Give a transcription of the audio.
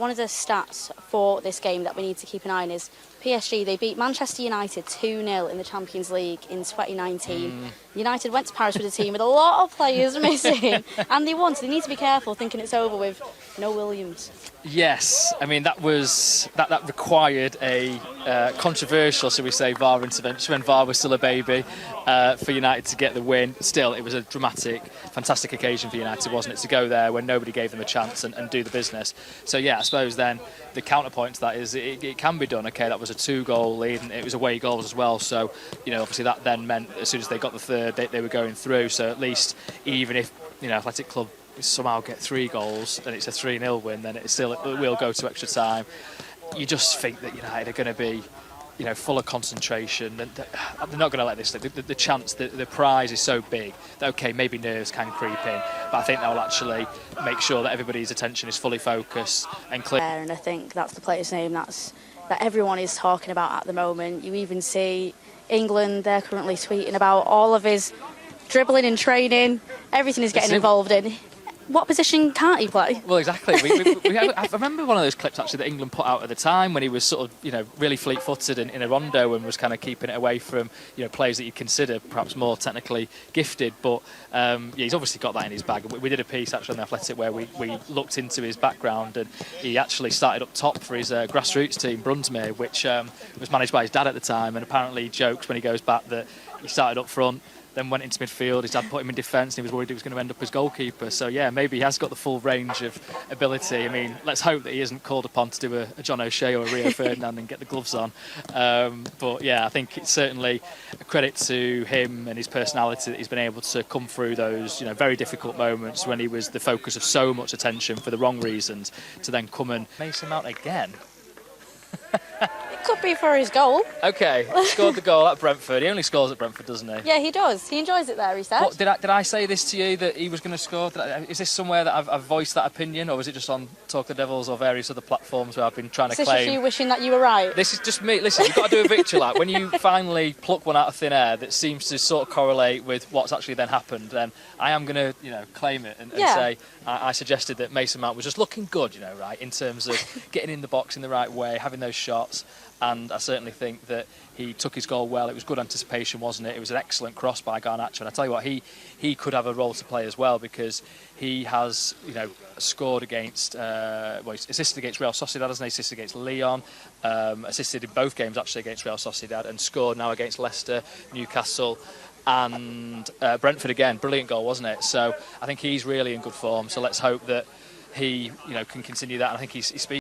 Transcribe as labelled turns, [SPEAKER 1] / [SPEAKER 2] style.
[SPEAKER 1] One of the stats for this game that we need to keep an eye on is PSG. They beat Manchester United 2-0 in the Champions League in 2019. United went to Paris with a team with a lot of players missing, and they won. So they need to be careful thinking it's over with no Williams.
[SPEAKER 2] Yes, I mean that required a controversial, shall we say, VAR intervention when VAR was still a baby for United to get the win. Still, it was a dramatic, fantastic occasion for United, wasn't it, to go there when nobody gave them a chance and do the business. So yeah, I suppose then the counterpoint to that is it can be done. Okay, that was a 2-goal lead and it was away goals as well. So obviously that then meant as soon as they got the third, they were going through. So at least even if Athletic Club somehow get 3 goals and it's a 3-0 win, then it will go to extra time. You just think that United are going to be full of concentration, and they're not going to let this. The chance, the prize is so big that okay, maybe nerves can creep in, but I think they'll actually make sure that everybody's attention is fully focused and clear.
[SPEAKER 1] And I think that's the player's name that everyone is talking about at the moment. You even see England; they're currently tweeting about all of his dribbling and training. Everything he's getting involved in. What position can't he play?
[SPEAKER 2] Well, exactly. I remember one of those clips actually that England put out at the time when he was sort of, really fleet-footed in a rondo and was kind of keeping it away from, players that you'd consider perhaps more technically gifted. But he's obviously got that in his bag. We did a piece actually on The Athletic where we looked into his background, and he actually started up top for his grassroots team, Brunsmere, which was managed by his dad at the time, and apparently jokes when he goes back that he started up front, then went into midfield. His dad put him in defence and he was worried he was going to end up as goalkeeper. So yeah, maybe he has got the full range of ability. I mean, let's hope that he isn't called upon to do a John O'Shea or a Rio Ferdinand and get the gloves on. But yeah, I think it's certainly a credit to him and his personality that he's been able to come through those very difficult moments when he was the focus of so much attention for the wrong reasons, to then come and mace him out again.
[SPEAKER 1] It could be for his goal.
[SPEAKER 2] Okay, scored the goal at Brentford. He only scores at Brentford, doesn't he?
[SPEAKER 1] Yeah, he does. He enjoys it there, he said.
[SPEAKER 2] What, did I say this to you, that he was going to score? Is this somewhere that I've voiced that opinion, or was it just on Talk the Devils or various other platforms where I've been trying to claim?
[SPEAKER 1] Is this just you wishing that you were right?
[SPEAKER 2] This is just me. Listen, you've got to do a victory lap. When you finally pluck one out of thin air that seems to sort of correlate with what's actually then happened, then I am going to, claim it and say I suggested that Mason Mount was just looking good, right, in terms of getting in the box in the right way, having those shots. And I certainly think that he took his goal well. It was good anticipation, wasn't it? It was an excellent cross by Garnacho. And I tell you what, he could have a role to play as well, because he has, scored against, he's assisted against Real Sociedad, hasn't he? Assisted against Lyon, assisted in both games actually against Real Sociedad, and scored now against Leicester, Newcastle, and Brentford again. Brilliant goal, wasn't it? So I think he's really in good form. So let's hope that he, can continue that. And I think he's speaking.